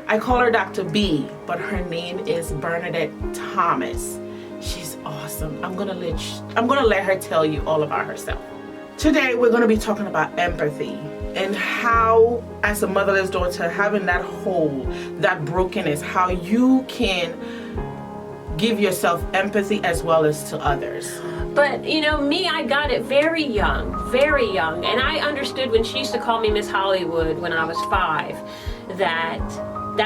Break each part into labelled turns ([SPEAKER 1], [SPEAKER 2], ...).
[SPEAKER 1] I call her Dr. B, but her name is Bernadette Thomas. She's awesome. I'm gonna let her tell you all about herself. Today we're gonna be talking about empathy and how, as a motherless daughter, having that hole, that brokenness, how you can give yourself empathy as well as to others.
[SPEAKER 2] But, you know, me, I got it very young. And I understood when she used to call me Miss Hollywood when I was 5, that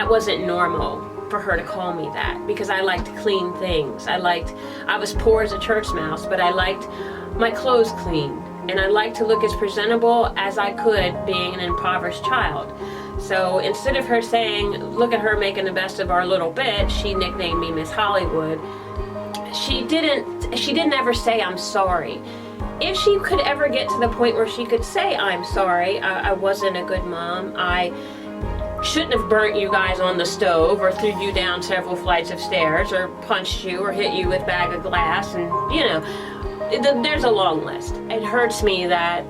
[SPEAKER 2] wasn't normal for her to call me that, because I liked clean things. I was poor as a church mouse, but I liked my clothes clean. And I liked to look as presentable as I could being an impoverished child. So instead of her saying, look at her making the best of our little bit, she nicknamed me Miss Hollywood. She didn't ever say I'm sorry. If she could ever get to the point where she could say I'm sorry, I wasn't a good mom, I shouldn't have burnt you guys on the stove or threw you down several flights of stairs or punched you or hit you with a bag of glass, and you know, there's a long list. It hurts me that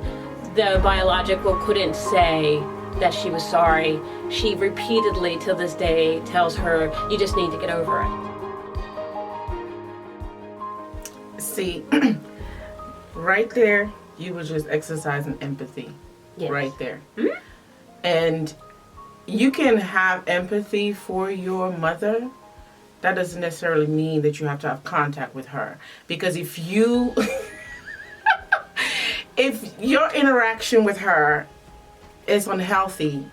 [SPEAKER 2] the biological couldn't say that she was sorry. She repeatedly, till this day, tells her, you just need to get over it.
[SPEAKER 1] See, right there, you were just exercising empathy.
[SPEAKER 2] Yes.
[SPEAKER 1] Right there.
[SPEAKER 2] Mm-hmm.
[SPEAKER 1] And you can have empathy for your mother. That doesn't necessarily mean that you have to have contact with her. Because if your interaction with her is unhealthy,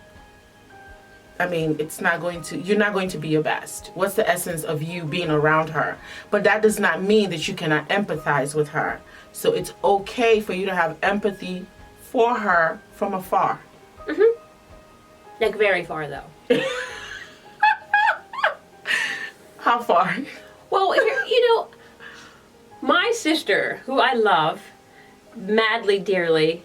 [SPEAKER 1] I mean, you're not going to be your best. What's the essence of you being around her? But that does not mean that you cannot empathize with her. So it's okay for you to have empathy for her from afar.
[SPEAKER 2] Mm-hmm. Like very far, though.
[SPEAKER 1] How far?
[SPEAKER 2] Well, you know, my sister, who I love madly, dearly,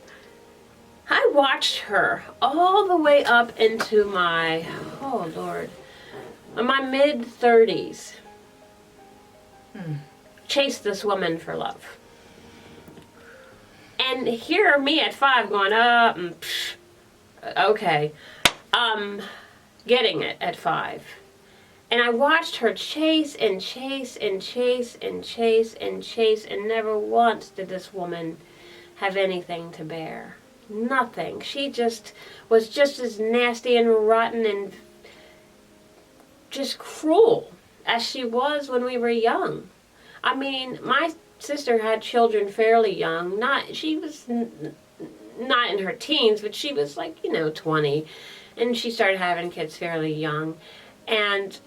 [SPEAKER 2] I watched her all the way up into my mid-30s. Chase this woman for love. And here me at 5 going, okay. Getting it at 5. And I watched her chase and chase and chase and chase and chase, and never once did this woman have anything to bear. Nothing. She was just as nasty and rotten and just cruel as she was when we were young. I mean, my sister had children fairly young. She was not in her teens, but she was 20. And she started having kids fairly young. And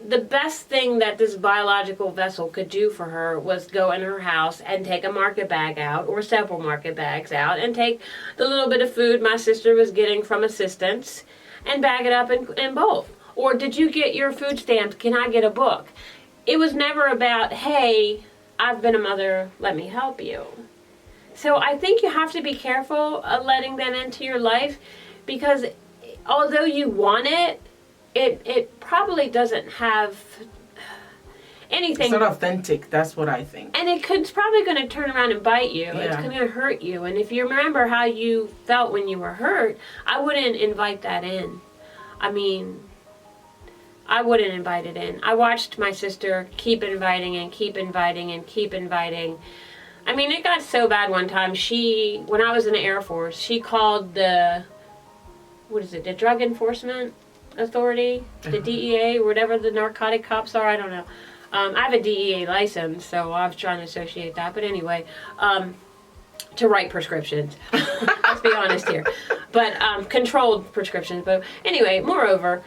[SPEAKER 2] the best thing that this biological vessel could do for her was go in her house and take a market bag out, or several market bags out, and take the little bit of food my sister was getting from assistance and bag it up in both. Or, did you get your food stamps? Can I get a book? It was never about, hey, I've been a mother, let me help you. So I think you have to be careful of letting them into your life, because although you want it, it probably doesn't have anything.
[SPEAKER 1] It's not authentic, that's what I think.
[SPEAKER 2] And it's probably going to turn around and bite you.
[SPEAKER 1] Yeah.
[SPEAKER 2] It's going to hurt you. And if you remember how you felt when you were hurt, I wouldn't invite that in. I mean, I wouldn't invite it in. I watched my sister keep inviting and keep inviting and keep inviting. I mean, it got so bad one time. When I was in the Air Force, she called the Drug Enforcement Authority, the DEA, or whatever the narcotic cops are, I don't know. I have a DEA license, so I was trying to associate that. But anyway, to write prescriptions. Let's be honest here. But controlled prescriptions. But anyway, moreover,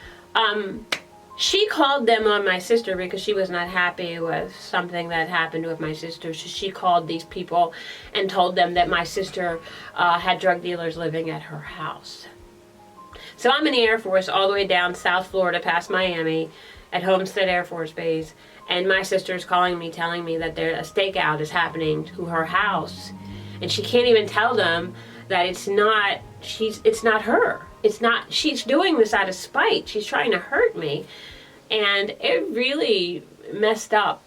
[SPEAKER 2] she called them on my sister because she was not happy with something that happened with my sister. So she called these people and told them that my sister had drug dealers living at her house. So I'm in the Air Force all the way down South Florida past Miami at Homestead Air Force Base. And my sister's calling me, telling me that a stakeout is happening to her house. And she can't even tell them that it's not her. She's doing this out of spite. She's trying to hurt me. And it really messed up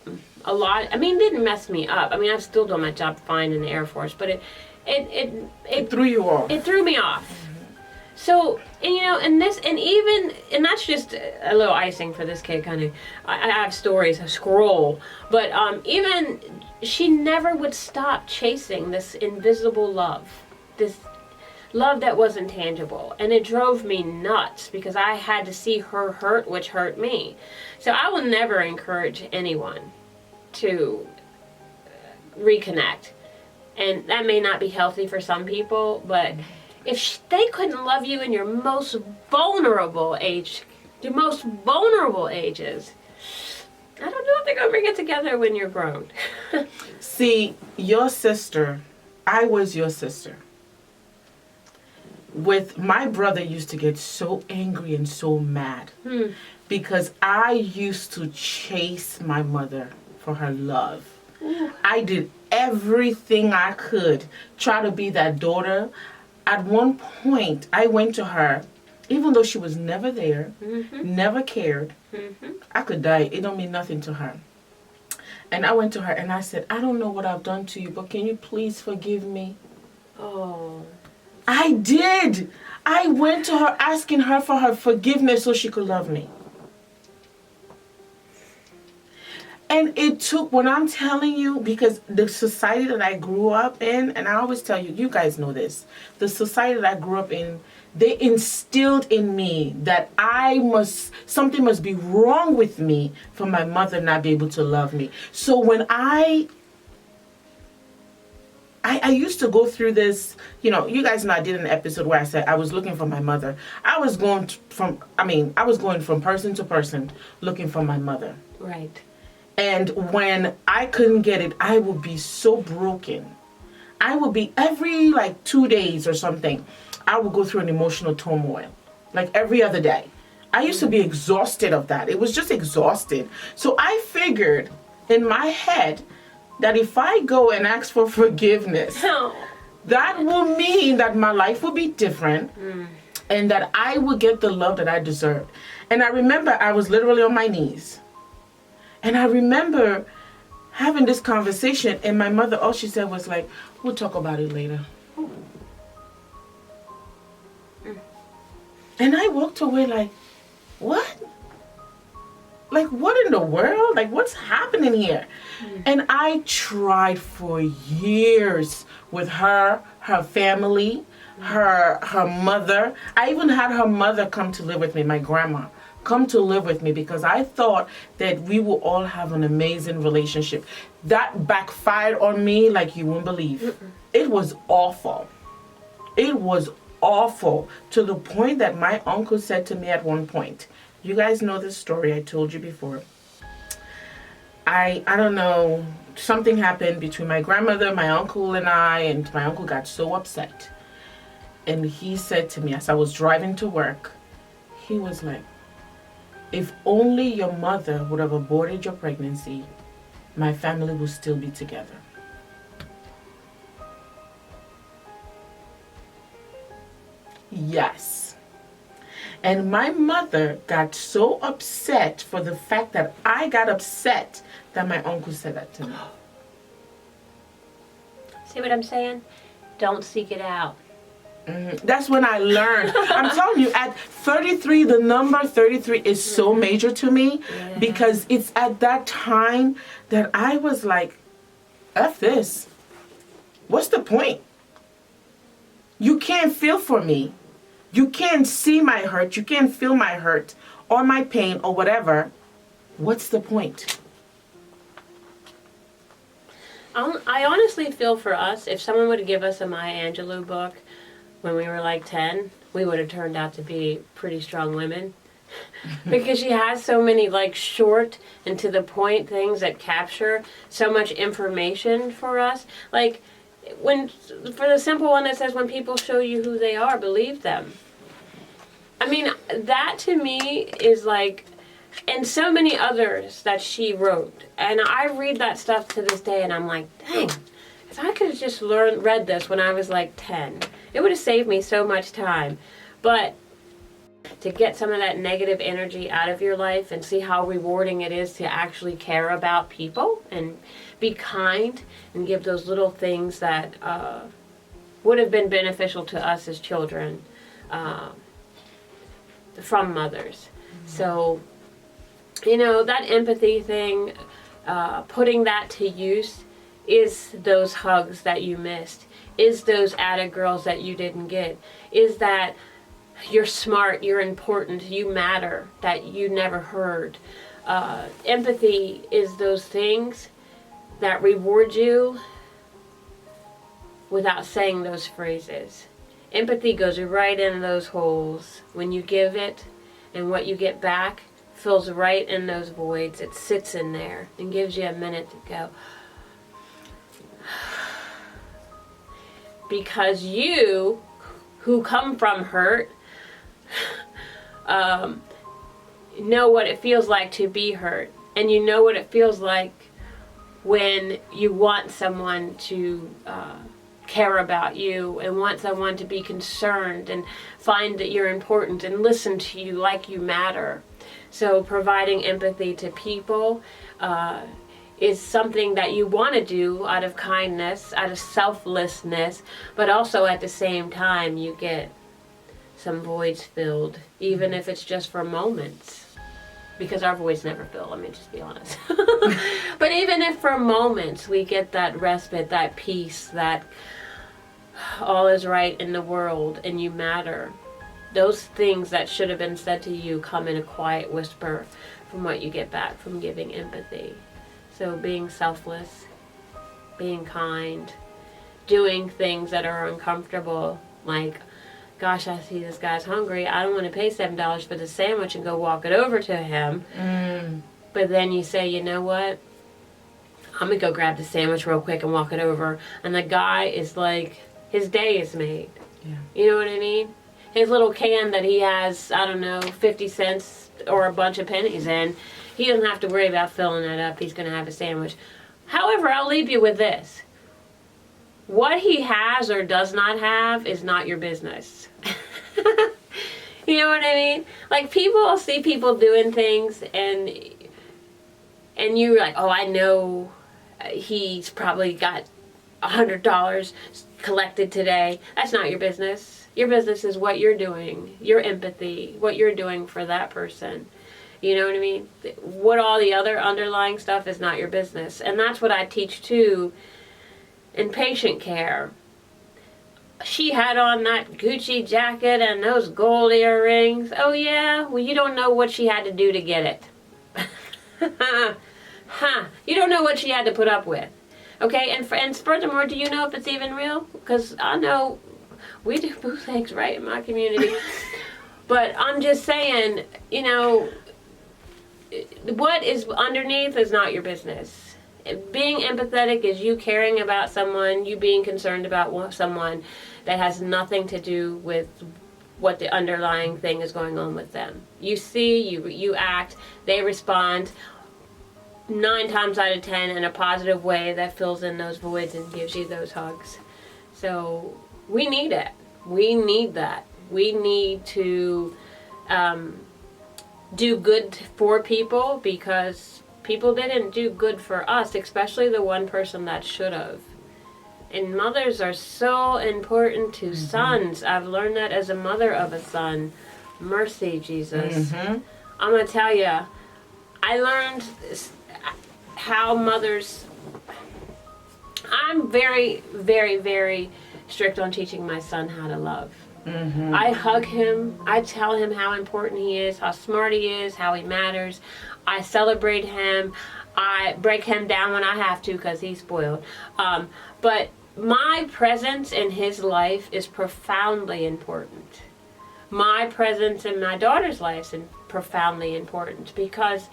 [SPEAKER 2] a lot. I mean, it didn't mess me up. I mean, I'm still doing my job fine in the Air Force, but it
[SPEAKER 1] threw you off.
[SPEAKER 2] It threw me off. So, and you know, and that's just a little icing for this kid, kind of. I have stories, I scroll, but even she never would stop chasing this invisible love, this love that wasn't tangible, and it drove me nuts because I had to see her hurt, which hurt me. So I will never encourage anyone to reconnect, and that may not be healthy for some people, but if they couldn't love you in your most vulnerable age, your most vulnerable ages, I don't know if they're going to bring it together when you're grown.
[SPEAKER 1] See, your sister, I was your sister. My brother used to get so angry and so mad because I used to chase my mother for her love. Ooh. I did everything I could, try to be that daughter. At one point, I went to her, even though she was never there, never cared. I could die. It don't mean nothing to her. And I went to her and I said, I don't know what I've done to you, but can you please forgive me?
[SPEAKER 2] Oh.
[SPEAKER 1] I did. I went to her asking her for her forgiveness so she could love me. And it took, when I'm telling you, because the society that I grew up in, and I always tell you, you guys know this, the society that I grew up in, they instilled in me that something must be wrong with me for my mother not be able to love me. So when I used to go through this, you know, you guys know I did an episode where I said I was looking for my mother. I was going from person to person looking for my mother.
[SPEAKER 2] Right.
[SPEAKER 1] And when I couldn't get it, I would be so broken. I would be every 2 days or something, I would go through an emotional turmoil, like every other day. I used to be exhausted of that. It was just exhausted. So I figured in my head that if I go and ask for forgiveness, that will mean that my life will be different and that I will get the love that I deserved. And I remember I was literally on my knees. And I remember having this conversation, and my mother, all she said was like, we'll talk about it later. And I walked away like, what? Like, what in the world? Like, what's happening here? And I tried for years with her family, her mother. I even had her mother come to live with me, my grandma. Come to live with me because I thought that we will all have an amazing relationship. That backfired on me like you wouldn't believe. It was awful. It was awful to the point that my uncle said to me at one point, you guys know this story, I told you before. I don't know, something happened between my grandmother, my uncle and my uncle got so upset. And he said to me as I was driving to work, he was like, if only your mother would have aborted your pregnancy, my family would still be together. Yes. And my mother got so upset for the fact that I got upset that my uncle said that to me.
[SPEAKER 2] See what I'm saying? Don't seek it out.
[SPEAKER 1] That's when I learned. I'm telling you, at 33, the number 33 is so major to me because it's at that time that I was like, F this. What's the point? You can't feel for me. You can't see my hurt. You can't feel my hurt or my pain or whatever. What's the point?
[SPEAKER 2] I honestly feel for us, if someone would give us a Maya Angelou book when we were like 10, we would have turned out to be pretty strong women. Because she has so many short and to the point things that capture so much information for us. Like, for the simple one that says, when people show you who they are, believe them. I mean, that to me is and so many others that she wrote. And I read that stuff to this day and I'm like, dang, if I could have just read this when I was 10, it would have saved me so much time. But to get some of that negative energy out of your life and see how rewarding it is to actually care about people and be kind and give those little things that would have been beneficial to us as children. from mothers. So, you know, that empathy thing, putting that to use is those hugs that you missed, is those added girls that you didn't get, is that you're smart, you're important, you matter, that you never heard. Empathy is those things that reward you without saying those phrases. Empathy goes right in those holes when you give it, and what you get back fills right in those voids. It sits in there and gives you a minute to go. Because you, who come from hurt, know what it feels like to be hurt. And you know what it feels like when you want someone to care about you and want someone to be concerned and find that you're important and listen to you like you matter. So providing empathy to people is something that you want to do out of kindness, out of selflessness, but also at the same time you get some voids filled, even if it's just for moments. Because our voids never fill, let me just be honest. But even if for moments we get that respite, that peace, that all is right in the world and you matter, those things that should have been said to you come in a quiet whisper from what you get back from giving empathy. So being selfless, being kind, doing things that are uncomfortable, like, gosh, I see this guy's hungry. I don't want to pay $7 for the sandwich and go walk it over to him. But then you say, you know what? I'm going to go grab the sandwich real quick and walk it over. And the guy is like, his day is made.
[SPEAKER 1] Yeah.
[SPEAKER 2] You know what I mean? His little can that he has, I don't know, 50 cents or a bunch of pennies in, he doesn't have to worry about filling that up. He's going to have a sandwich. However, I'll leave you with this. What he has or does not have is not your business. You know what I mean? Like, people see people doing things and you're like, oh, I know he's probably got $100 collected today. That's not your business. Your business is what you're doing, your empathy, what you're doing for that person. You know what I mean? What all the other underlying stuff is not your business. And that's what I teach too in patient care. She had on that Gucci jacket and those gold earrings. Oh yeah? Well, you don't know what she had to do to get it. You don't know what she had to put up with. Okay, and furthermore, do you know if it's even real? Because I know we do bootlegs right in my community. But I'm just saying, you know, what is underneath is not your business. Being empathetic is you caring about someone, you being concerned about someone that has nothing to do with what the underlying thing is going on with them. You see, you act, they respond 9 times out of 10 in a positive way that fills in those voids and gives you those hugs. So we need it. We need that. We need to do good for people because people didn't do good for us, especially the one person that should have. And mothers are so important to sons. I've learned that as a mother of a son. Mercy, Jesus. I'm going to tell you, I learned how mothers... I'm very, very, very strict on teaching my son how to love. I hug him. I tell him how important he is, how smart he is, how he matters. I celebrate him. I break him down when I have to because he's spoiled. But my presence in his life is profoundly important. My presence in my daughter's life is profoundly important because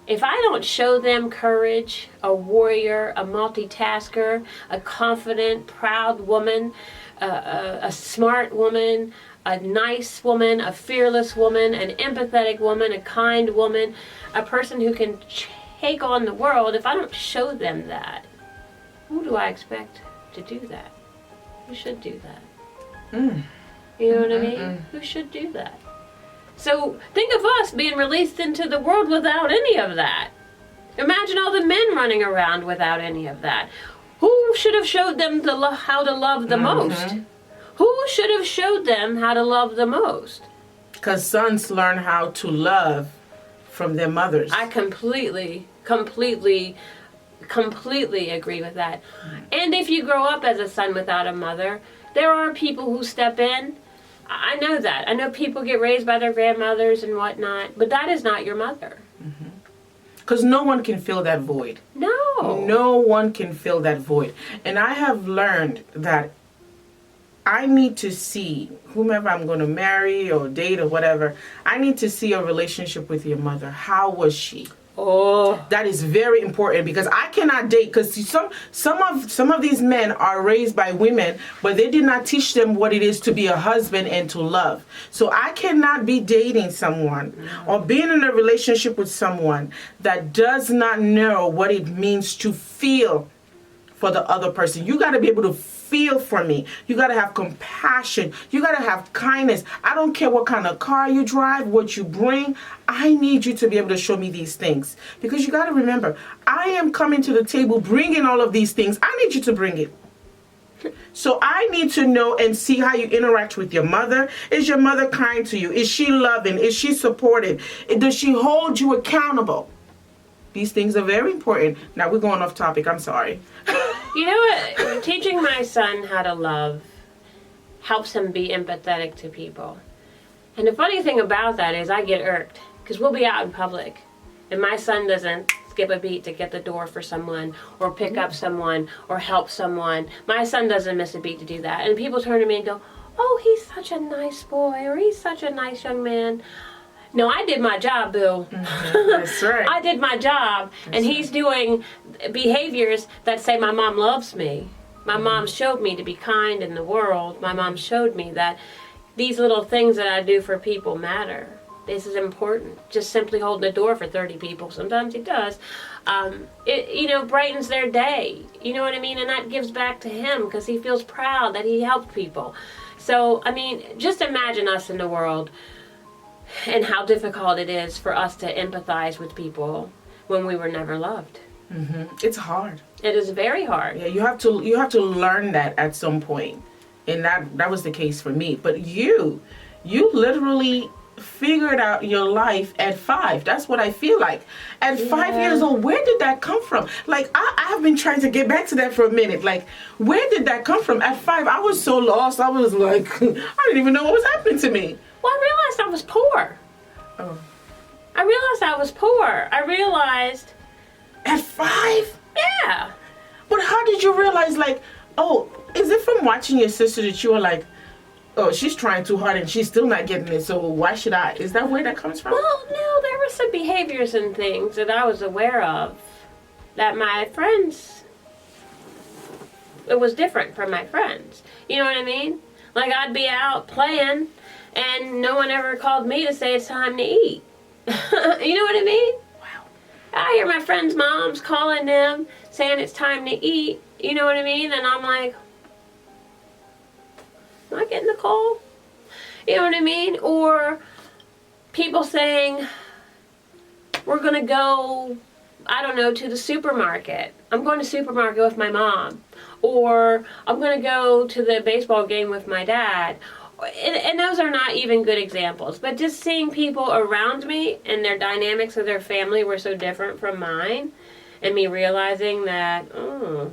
[SPEAKER 2] if I don't show them courage, a warrior, a multitasker, a confident, proud woman, a smart woman, a nice woman, a fearless woman, an empathetic woman, a kind woman, a person who can take on the world, if I don't show them that, who do I expect to do that? Who should do that? You know what I mean? Who should do that? So think of us being released into the world without any of that. Imagine all the men running around without any of that. Who should have showed them how to love the most? Who should have showed them how to love the most.
[SPEAKER 1] Because sons learn how to love from their mothers.
[SPEAKER 2] I completely agree with that. And if you grow up as a son without a mother, there are people who step in. I know that. I know people get raised by their grandmothers and whatnot, but that is not your mother.
[SPEAKER 1] Because no one can fill that void.
[SPEAKER 2] No.
[SPEAKER 1] No one can fill that void. And I have learned that I need to see whomever I'm going to marry or date or whatever. I need to see a relationship with your mother. How was she?
[SPEAKER 2] Oh,
[SPEAKER 1] That is very important, because I cannot date, because some of these men are raised by women, but they did not teach them what it is to be a husband and to love. So I cannot be dating someone or being in a relationship with someone that does not know what it means to feel for the other person. You got to be able to feel for me. You got to have compassion. You got to have kindness. I don't care what kind of car you drive, what you bring. I need you to be able to show me these things, because you got to remember, I am coming to the table bringing all of these things. I need you to bring it. So I need to know and see how you interact with your mother. Is your mother kind to you? Is she loving? Is she supportive? Does she hold you accountable? These things are very important. Now we're going off topic. I'm sorry.
[SPEAKER 2] you know what? Teaching my son how to love helps him be empathetic to people. And the funny thing about that is I get irked, because we'll be out in public and my son doesn't skip a beat to get the door for someone or pick up someone or help someone. My son doesn't miss a beat to do that. And people turn to me and go, "Oh, he's such a nice boy," or "He's such a nice young man." No, I did my job, Boo.
[SPEAKER 1] That's right.
[SPEAKER 2] I did my job, and he's doing behaviors that say my mom loves me. My mom showed me to be kind in the world. My mom showed me that these little things that I do for people matter. This is important. Just simply holding the door for 30 people, sometimes he does, it brightens their day. You know what I mean? And that gives back to him, because he feels proud that he helped people. So, I mean, just imagine us in the world and how difficult it is for us to empathize with people when we were never loved.
[SPEAKER 1] It's hard.
[SPEAKER 2] It is very hard.
[SPEAKER 1] Yeah, you have to learn that at some point, and that was the case for me. But you literally figured out your life at 5. That's what I feel like. At 5 years old, where did that come from? Like, I have been trying to get back to that for a minute. Like, where did that come from? At 5, I was so lost. I was like, I didn't even know what was happening to me.
[SPEAKER 2] Well, I realized I was poor.
[SPEAKER 1] Oh.
[SPEAKER 2] I realized I was poor. I realized...
[SPEAKER 1] At 5?
[SPEAKER 2] Yeah.
[SPEAKER 1] But how did you realize, like, oh, is it from watching your sister that you were like, oh, she's trying too hard and she's still not getting it, so why should I? Is that where that comes from?
[SPEAKER 2] Well, no, there were some behaviors and things that I was aware of that my friends... It was different from my friends. You know what I mean? Like, I'd be out playing and no one ever called me to say it's time to eat. You know what I mean?
[SPEAKER 1] Wow.
[SPEAKER 2] I hear my friends' moms calling them, saying it's time to eat. You know what I mean? And I'm like, am I getting a call? You know what I mean? Or people saying, we're going to go, I don't know, to the supermarket. I'm going to the supermarket with my mom. Or I'm going to go to the baseball game with my dad. And those are not even good examples. But just seeing people around me and their dynamics of their family were so different from mine. And me realizing that, oh,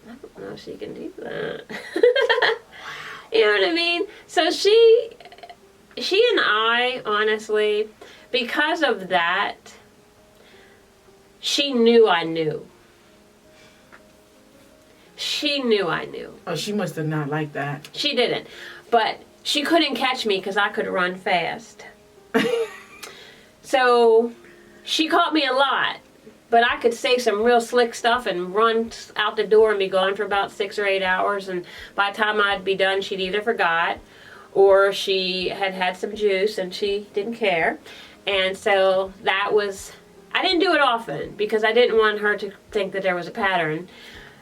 [SPEAKER 2] I don't know if she can do that. You know what I mean? So she and I, honestly, because of that, she knew I knew. She knew I knew.
[SPEAKER 1] Oh, she must have not liked that.
[SPEAKER 2] She didn't. But she couldn't catch me because I could run fast. So she caught me a lot. But I could say some real slick stuff and run out the door and be gone for about 6 or 8 hours. And by the time I'd be done, she'd either forgot or she had had some juice and she didn't care. And so that was... I didn't do it often because I didn't want her to think that there was a pattern.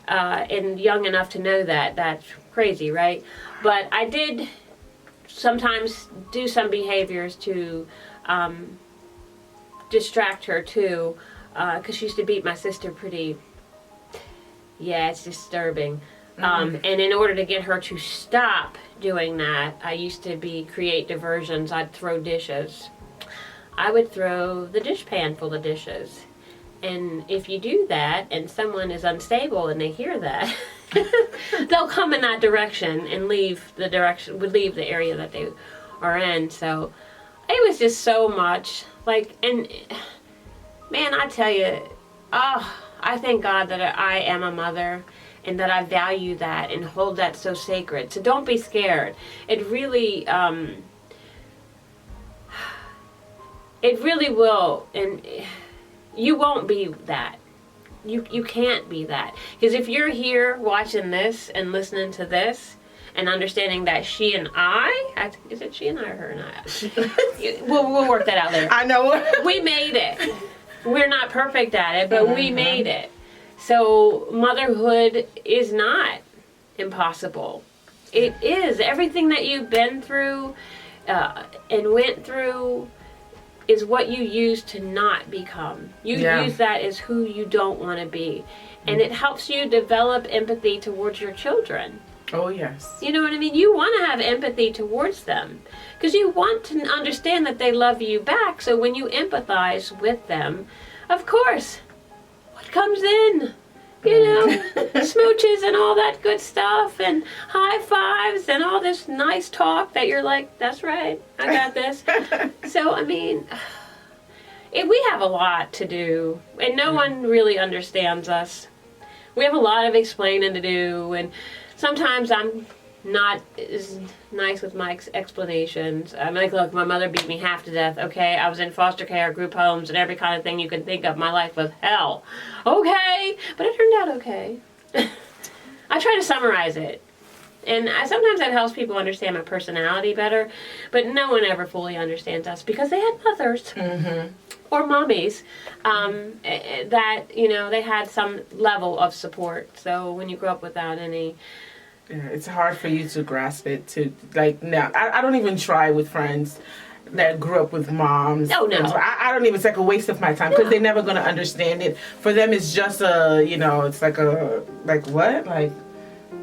[SPEAKER 2] And young enough to know that. That's crazy, right? But I did sometimes do some behaviors to distract her too. Because she used to beat my sister pretty... Yeah, it's disturbing. And in order to get her to stop doing that, I used to create diversions. I'd throw dishes. I would throw the dishpan full of dishes. And if you do that and someone is unstable and they hear that, they'll come in that direction and leave the area that they are in. So it was just so much. And man, I tell you, I thank God that I am a mother and that I value that and hold that so sacred. So don't be scared. It really will, and you won't be that. You can't be that. Because if you're here watching this and listening to this and understanding that she and I is it she and I or her and I? We'll work that out later.
[SPEAKER 1] I know.
[SPEAKER 2] We made it. We're not perfect at it, but we made it. So motherhood is not impossible. It is. Everything that you've been through and went through is what you use to not become. You use that as who you don't want to be. And it helps you develop empathy towards your children.
[SPEAKER 1] Oh, yes.
[SPEAKER 2] You know what I mean? You want to have empathy towards them because you want to understand that they love you back. So when you empathize with them, of course, what comes in? You know, smooches and all that good stuff and high fives and all this nice talk that you're like, that's right, I got this. So, I mean, we have a lot to do and no one really understands us. We have a lot of explaining to do, and sometimes I'm not as nice with my explanations. I'm like, look, my mother beat me half to death, okay? I was in foster care, group homes, and every kind of thing you can think of. My life was hell. Okay, but it turned out okay. I try to summarize it. And sometimes that helps people understand my personality better, but no one ever fully understands us because they had mothers or mommies that, you know, they had some level of support. So when you grow up without any...
[SPEAKER 1] Yeah, it's hard for you to grasp it. Now, I don't even try with friends that grew up with moms.
[SPEAKER 2] Oh, no.
[SPEAKER 1] I don't even, it's like a waste of my time because they're never going to understand it. For them, it's just it's like what? Like,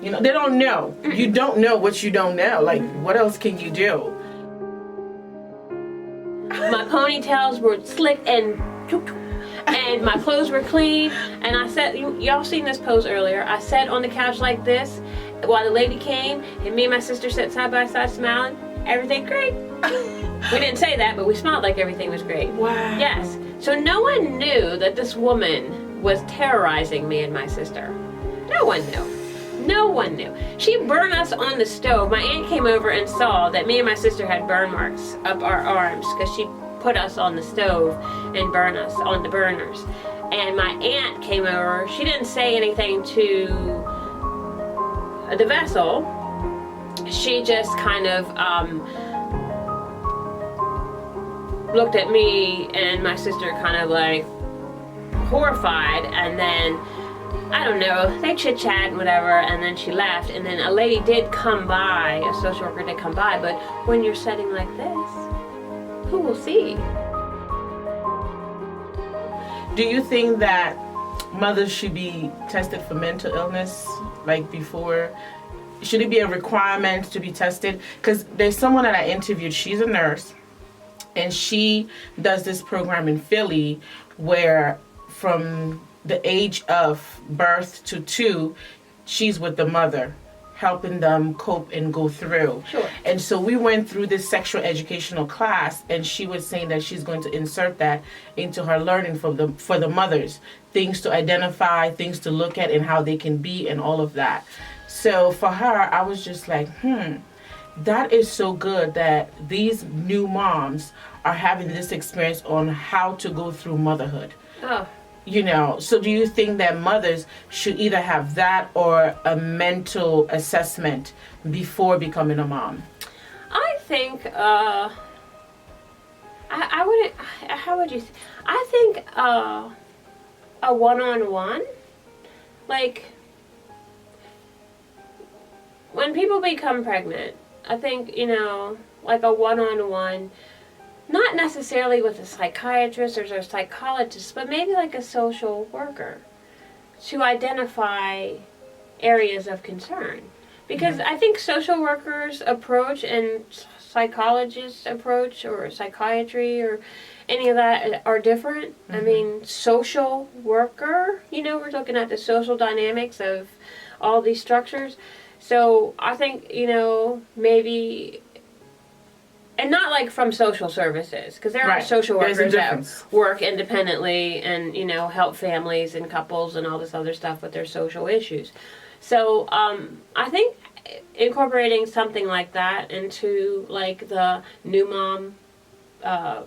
[SPEAKER 1] you know, they don't know. You don't know what you don't know. Like, what else can you do?
[SPEAKER 2] My ponytails were slick and my clothes were clean. And I sat, y'all seen this pose earlier. I sat on the couch like this while the lady came, and me and my sister sat side by side smiling. Everything great. We didn't say that, but we smiled like everything was great.
[SPEAKER 1] Wow.
[SPEAKER 2] Yes. So no one knew that this woman was terrorizing me and my sister. No one knew. No one knew. She burned us on the stove. My aunt came over and saw that me and my sister had burn marks up our arms because she put us on the stove and burned us on the burners. And my aunt came over. She didn't say anything to the vessel. She just kind of looked at me and my sister kind of like horrified, and then I don't know, they chit-chat and whatever, and then she left, and then a lady did come by, a social worker did come by, but when you're sitting like this, who will see?
[SPEAKER 1] Do you think that mothers should be tested for mental illness, like before? Should it be a requirement to be tested? Because there's someone that I interviewed, she's a nurse, and she does this program in Philly where from the age of birth to 2, she's with the mother, helping them cope and go through.
[SPEAKER 2] Sure.
[SPEAKER 1] And so we went through this sexual educational class, and she was saying that she's going to insert that into her learning for the mothers, things to identify, things to look at, and how they can be, and all of that. So for her, I was just like, that is so good that these new moms are having this experience on how to go through motherhood.
[SPEAKER 2] Oh.
[SPEAKER 1] You know, so do you think that mothers should either have that or a mental assessment before becoming a mom?
[SPEAKER 2] I think, I wouldn't, how would you, I think a one-on-one, like, when people become pregnant, I think, you know, like a one-on-one, not necessarily with a psychiatrist or a psychologist, but maybe like a social worker to identify areas of concern. Because I think social workers' approach and psychologists' approach or psychiatry or any of that are different. I mean, social worker, we're looking at the social dynamics of all these structures. So I think, maybe, and not like from social services, because there are social workers that work independently and, help families and couples and all this other stuff with their social issues. So I think incorporating something like that into like the new mom,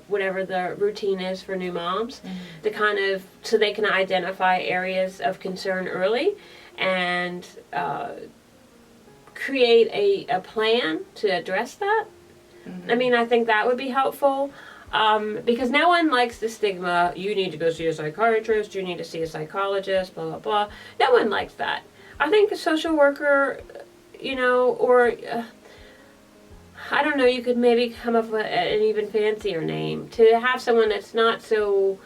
[SPEAKER 2] whatever the routine is for new moms, to kind of, so they can identify areas of concern early and create a plan to address that. I mean, I think that would be helpful. Because no one likes the stigma, you need to go see a psychiatrist, you need to see a psychologist, blah, blah, blah. No one likes that. I think a social worker, or I don't know, you could maybe come up with an even fancier name to have someone that's not so,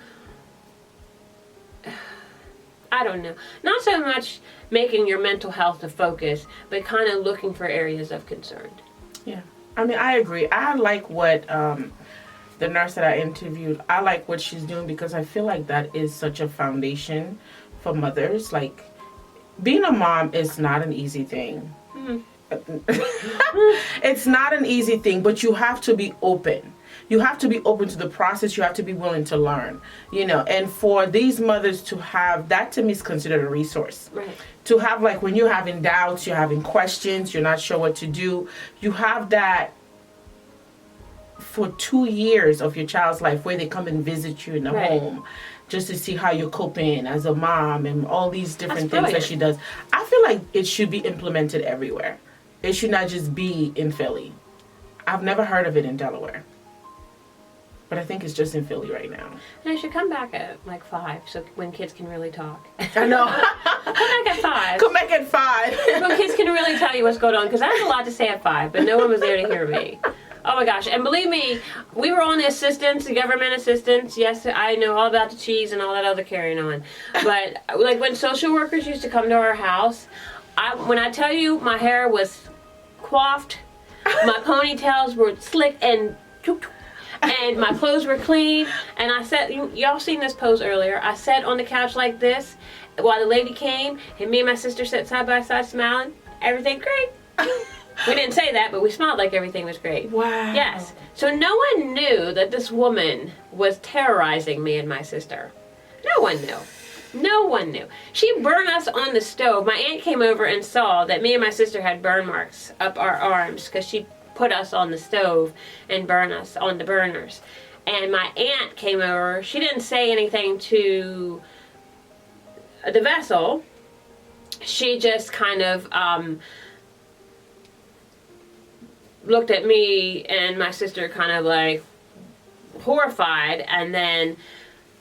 [SPEAKER 2] I don't know, not so much making your mental health the focus, but kind of looking for areas of concern.
[SPEAKER 1] Yeah. I mean, I agree. I like what the nurse that I interviewed, I like what she's doing, because I feel like that is such a foundation for mothers. Like, being a mom is not an easy thing. It's not an easy thing, but you have to be open. You have to be open to the process. You have to be willing to learn, and for these mothers to have that, to me, is considered a resource.
[SPEAKER 2] Right.
[SPEAKER 1] To have, like, when you're having doubts, you're having questions, you're not sure what to do, you have that for 2 years of your child's life where they come and visit you in the home just to see how you're coping as a mom and all these different things that she does. I feel like it should be implemented everywhere. It should not just be in Philly. I've never heard of it in Delaware. But I think it's just in Philly right now.
[SPEAKER 2] And I should come back at like 5, so when kids can really talk.
[SPEAKER 1] I know.
[SPEAKER 2] Come back at 5.
[SPEAKER 1] Come back at 5.
[SPEAKER 2] When kids can really tell you what's going on, because I have a lot to say at 5, but no one was there to hear me. Oh my gosh, and believe me, we were on the assistance, the government assistance. Yes, I know all about the cheese and all that other carrying on. But like when social workers used to come to our house, when I tell you my hair was coiffed, my ponytails were slick and my clothes were clean, and I sat, y'all seen this pose earlier, I sat on the couch like this while the lady came, and me and my sister sat side by side smiling. Everything great. We didn't say that, but we smiled like everything was great.
[SPEAKER 1] Wow.
[SPEAKER 2] Yes. So no one knew that this woman was terrorizing me and my sister. No one knew. No one knew. She burned us on the stove. My aunt came over and saw that me and my sister had burn marks up our arms because she put us on the stove and burned us on the burners. And my aunt came over. She didn't say anything to the vessel. She just kind of looked at me and my sister kind of like horrified, and then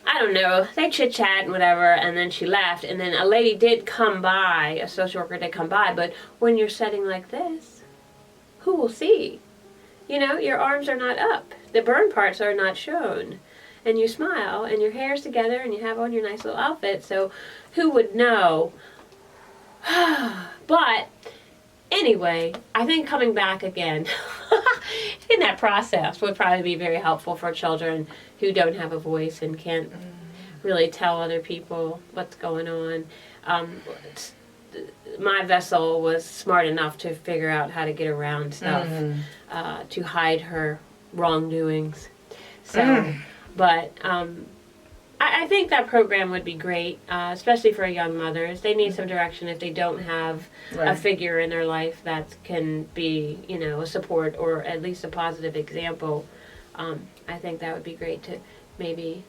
[SPEAKER 2] I don't know, they chit-chat and whatever, and then she left, and then a lady did come by, a social worker did come by, but when you're sitting like this, who will see? Your arms are not up, the burn parts are not shown, and you smile, and your hair's together, and you have on your nice little outfit, so who would know? But anyway, I think coming back again in that process would probably be very helpful for children who don't have a voice and can't really tell other people what's going on. My vessel was smart enough to figure out how to get around stuff, to hide her wrongdoings. So, but I think that program would be great, especially for young mothers. They need some direction if they don't have a figure in their life that can be, a support or at least a positive example. I think that would be great to maybe,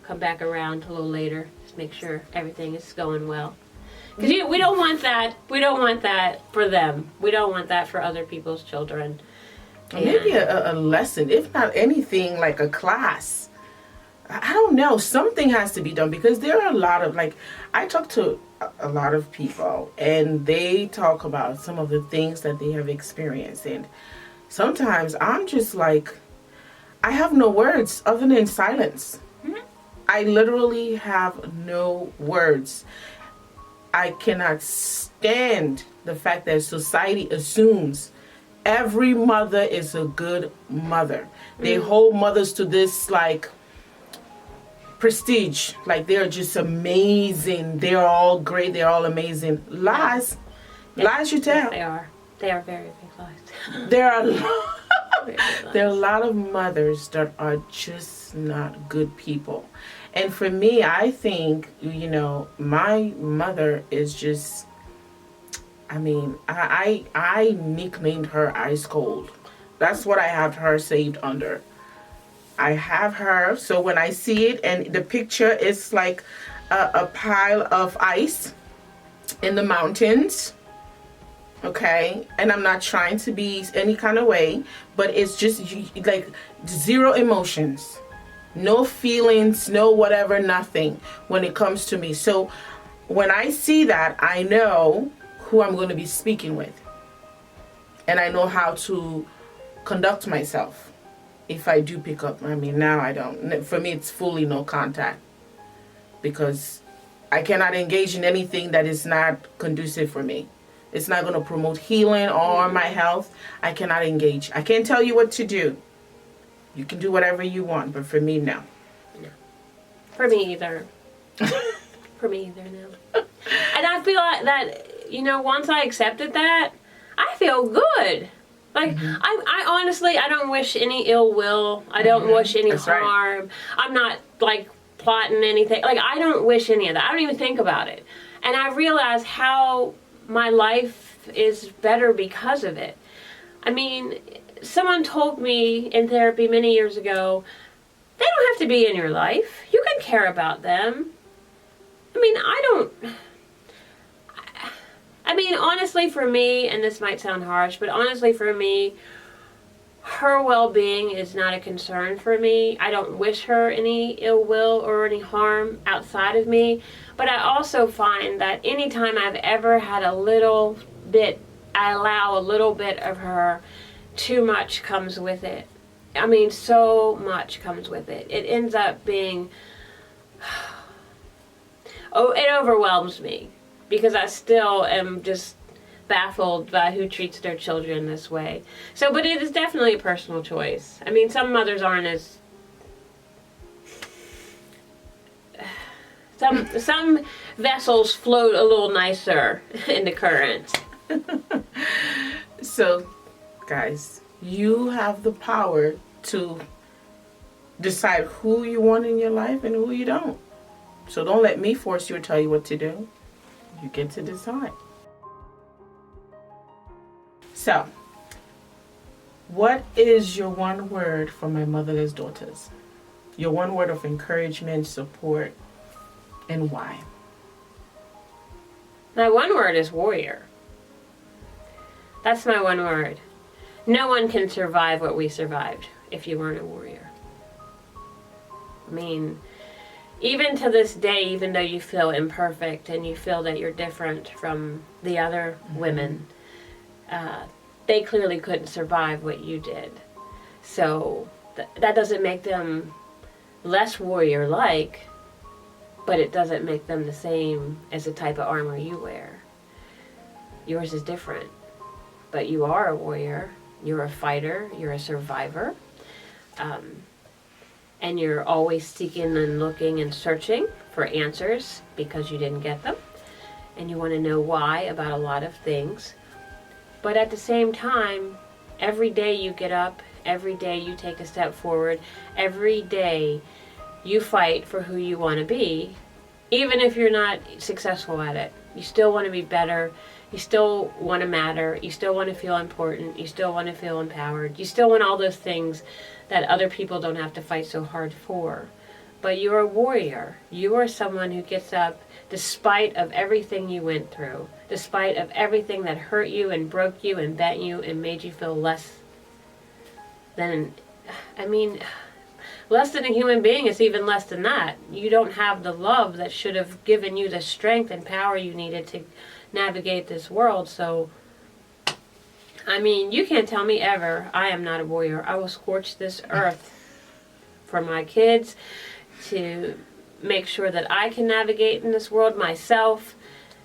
[SPEAKER 2] come back around a little later, just make sure everything is going well. Because we don't want that. We don't want that for them. We don't want that for other people's children. And
[SPEAKER 1] maybe a lesson, if not anything, like a class. I don't know. Something has to be done, because there are a lot of, I talk to a lot of people, and they talk about some of the things that they have experienced. And sometimes I'm just like, I have no words other than silence. I literally have no words. I cannot stand the fact that society assumes every mother is a good mother. They hold mothers to this like prestige, like they're just amazing, they're all great, they're all amazing. Lies. Lies you tell.
[SPEAKER 2] Yes, they are. They are very big lies.
[SPEAKER 1] There are there are a lot of mothers that are just not good people. And for me, I think, my mother is just, I nicknamed her Ice Cold. That's what I have her saved under. I have her, so when I see it and the picture is like a pile of ice in the mountains, okay, and I'm not trying to be any kind of way, but it's just like zero emotions, no feelings, no whatever, nothing when it comes to me. So when I see that, I know who I'm going to be speaking with, and I know how to conduct myself if I do pick up. Now I don't. For me, it's fully no contact, because I cannot engage in anything that is not conducive for me. It's not going to promote healing or my health. I cannot engage. I can't tell you what to do. You can do whatever you want, but for me, no.
[SPEAKER 2] No. For me either. For me either, no. And I feel like that, once I accepted that, I feel good. Like, I honestly, I don't wish any ill will. I don't wish any harm. Right. I'm not, like, plotting anything. Like, I don't wish any of that. I don't even think about it. And I realize how my life is better because of it. Someone told me in therapy many years ago, they don't have to be in your life. You can care about them. Honestly for me, and this might sound harsh, but honestly for me, her well-being is not a concern for me. I don't wish her any ill will or any harm outside of me. But I also find that anytime I've ever had a little bit, I allow a little bit of her, too much comes with it. So much comes with it. It ends up being, it overwhelms me, because I still am just baffled by who treats their children this way. So, but it is definitely a personal choice. Some mothers aren't as... Some vessels float a little nicer in the current.
[SPEAKER 1] So, guys, you have the power to decide who you want in your life and who you don't. So don't let me force you or tell you what to do. You get to decide. So, what is your one word for my motherless daughters? Your one word of encouragement, support, and why?
[SPEAKER 2] My one word is warrior. That's my one word. No one can survive what we survived if you weren't a warrior. Even to this day, even though you feel imperfect and you feel that you're different from the other women, they clearly couldn't survive what you did. So that doesn't make them less warrior-like, but it doesn't make them the same as the type of armor you wear. Yours is different, but you are a warrior. You're a fighter. You're a survivor. And you're always seeking and looking and searching for answers because you didn't get them. And you want to know why about a lot of things. But at the same time, every day you get up, every day you take a step forward, every day you fight for who you want to be, even if you're not successful at it. You still want to be better. You still want to matter. You still want to feel important. You still want to feel empowered. You still want all those things that other people don't have to fight so hard for. But you're a warrior. You are someone who gets up despite of everything you went through, despite of everything that hurt you and broke you and bent you and made you feel less than, less than a human being is even less than that. You don't have the love that should have given you the strength and power you needed to navigate this world. So, you can't tell me ever I am not a warrior. I will scorch this earth for my kids, to make sure that I can navigate in this world myself,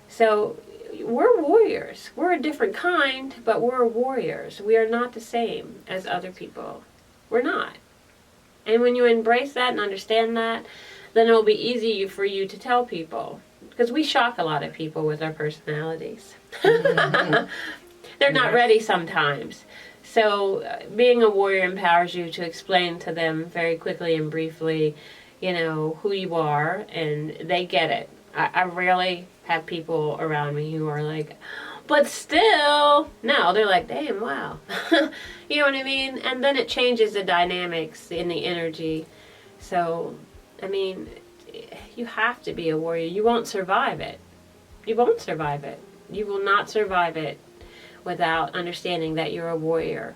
[SPEAKER 2] So we're warriors. We're a different kind, but we're warriors. We are not the same as other people. We're not. And when you embrace that and understand that, then it'll be easy for you to tell people. Because we shock a lot of people with our personalities. They're not ready sometimes. So being a warrior empowers you to explain to them very quickly and briefly, who you are, and they get it. I rarely have people around me who are like, but still, no, they're like, damn, wow. You know what I mean? And then it changes the dynamics in the energy. So, I mean, you have to be a warrior. You won't survive it. You won't survive it. You will not survive it without understanding that you're a warrior.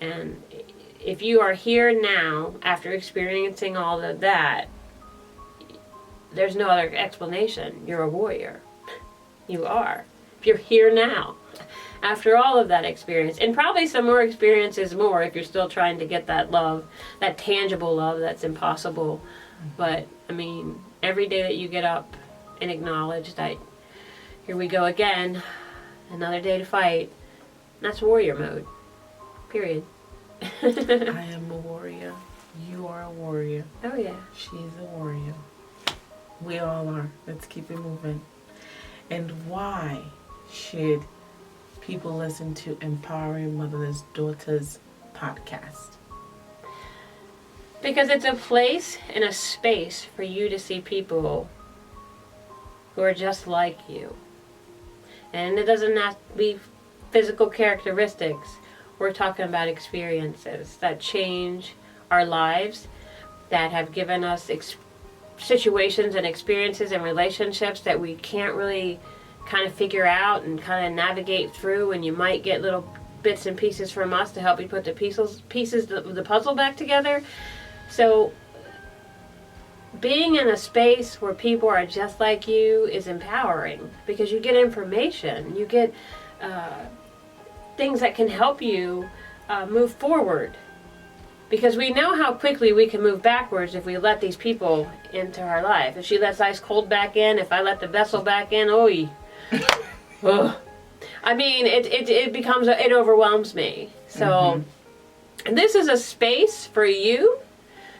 [SPEAKER 2] And if you are here now, after experiencing all of that, there's no other explanation. You're a warrior. You are. If you're here now, after all of that experience, and probably some more experiences more if you're still trying to get that love, that tangible love that's impossible. But, I mean, every day that you get up and acknowledge that here we go again, another day to fight, that's warrior mode. Period.
[SPEAKER 1] I am a warrior. You are a warrior.
[SPEAKER 2] Oh, yeah.
[SPEAKER 1] She's a warrior. We all are. Let's keep it moving. And why should people listen to Empowering Motherless Daughters podcast?
[SPEAKER 2] Because it's a place and a space for you to see people who are just like you. And it doesn't have to be physical characteristics. We're talking about experiences that change our lives, that have given us situations and experiences and relationships that we can't really kind of figure out and kind of navigate through, and you might get little bits and pieces from us to help you put the pieces of the puzzle back together. So being in a space where people are just like you is empowering, because you get information, you get things that can help you move forward. Because we know how quickly we can move backwards if we let these people into our life. If she lets ice cold back in, if I let the vessel back in, ugh. I mean, it becomes, it overwhelms me. So this is a space for you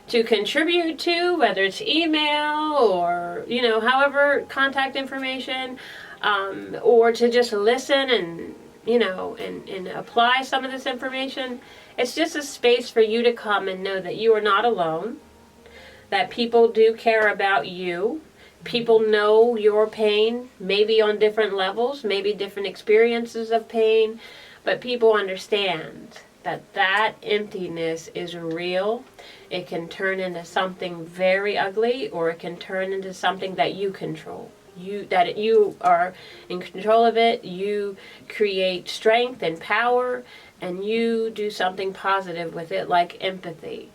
[SPEAKER 2] to contribute to, whether it's email or, however, contact information, or to just listen and, and apply some of this information. It's just a space for you to come and know that you are not alone, that people do care about you. People know your pain, maybe on different levels, maybe different experiences of pain, but people understand that emptiness is real. It can turn into something very ugly, or it can turn into something that you control. That you are in control of it. You create strength and power, and you do something positive with it, like empathy.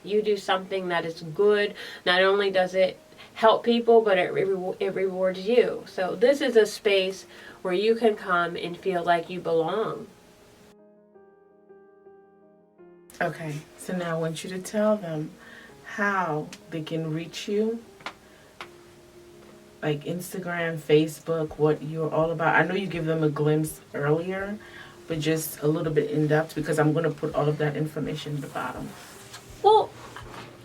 [SPEAKER 2] You do something that is good. Not only does it help people, but it rewards you. So this is a space where you can come and feel like you belong.
[SPEAKER 1] Okay, so now I want you to tell them how they can reach you, like Instagram, Facebook, what you're all about. I know you give them a glimpse earlier, but just a little bit in depth, because I'm going to put all of that information at the bottom.
[SPEAKER 2] Well,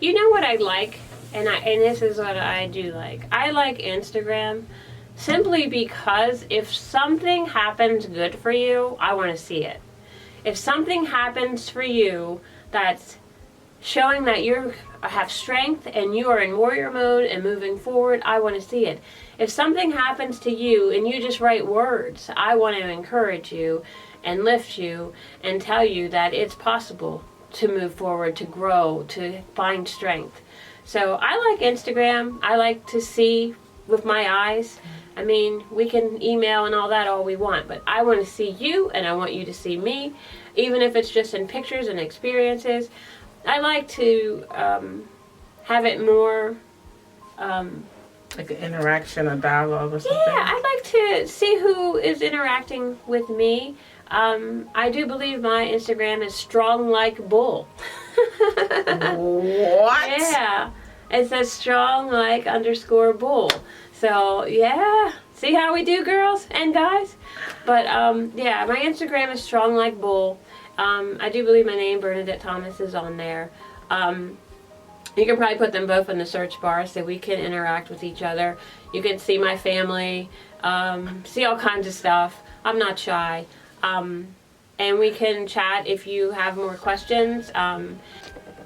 [SPEAKER 2] you know what I like, and this is what I do like. I like Instagram simply because if something happens good for you, I want to see it. If something happens for you that's showing that you have strength and you are in warrior mode and moving forward, I want to see it. If something happens to you and you just write words, I want to encourage you and lift you and tell you that it's possible to move forward, to grow, to find strength. So I like Instagram. I like to see with my eyes. I mean, we can email and all that all we want, but I want to see you and I want you to see me, even if it's just in pictures and experiences. I like to have it more
[SPEAKER 1] like an interaction, a dialogue or something?
[SPEAKER 2] Yeah, I like to see who is interacting with me. I do believe my Instagram is strong like bull.
[SPEAKER 1] What?
[SPEAKER 2] Yeah, it says strong like _bull. So yeah, See how we do, girls and guys? But yeah, my Instagram is Strong Like Bull. I do believe my name, Bernadette Thomas, is on there. You can probably put them both in the search bar so we can interact with each other. You can see my family, see all kinds of stuff. I'm not shy. And we can chat if you have more questions.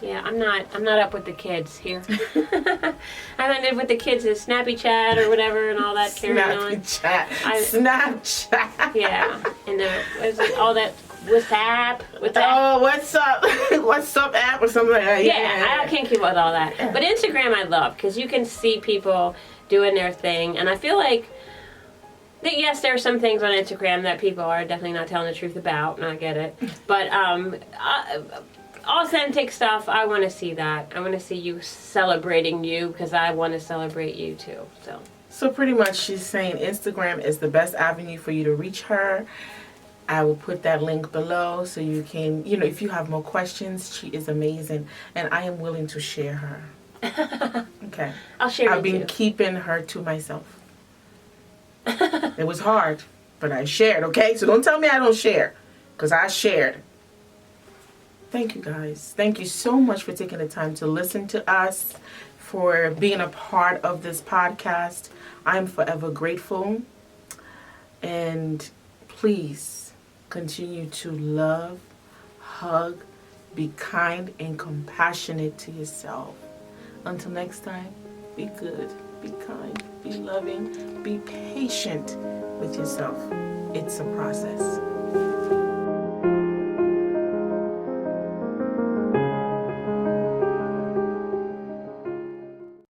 [SPEAKER 2] Yeah, I'm not up with the kids here. I'm not with the kids in Snappy Chat or whatever and all that carrying on.
[SPEAKER 1] Snapchat.
[SPEAKER 2] Yeah, and all that WhatsApp.
[SPEAKER 1] Oh, what's up? What's up app or something like that.
[SPEAKER 2] Yeah, I can't keep up with all that. But Instagram I love because you can see people doing their thing, and I feel like yes, there are some things on Instagram that people are definitely not telling the truth about, and I get it. But authentic stuff, I want to see that. I want to see you celebrating you because I want to celebrate you too.
[SPEAKER 1] So pretty much she's saying Instagram is the best avenue for you to reach her. I will put that link below so you can, if you have more questions, she is amazing. And I am willing to share her. Okay.
[SPEAKER 2] I'll share
[SPEAKER 1] I've been keeping her to myself. It was hard, but I shared, okay? So don't tell me I don't share, because I shared. Thank you, guys. Thank you so much for taking the time to listen to us, for being a part of this podcast. I'm forever grateful. And please continue to love, hug, be kind and compassionate to yourself. Until next time, be good, be kind, be loving, be patient with yourself. It's a process.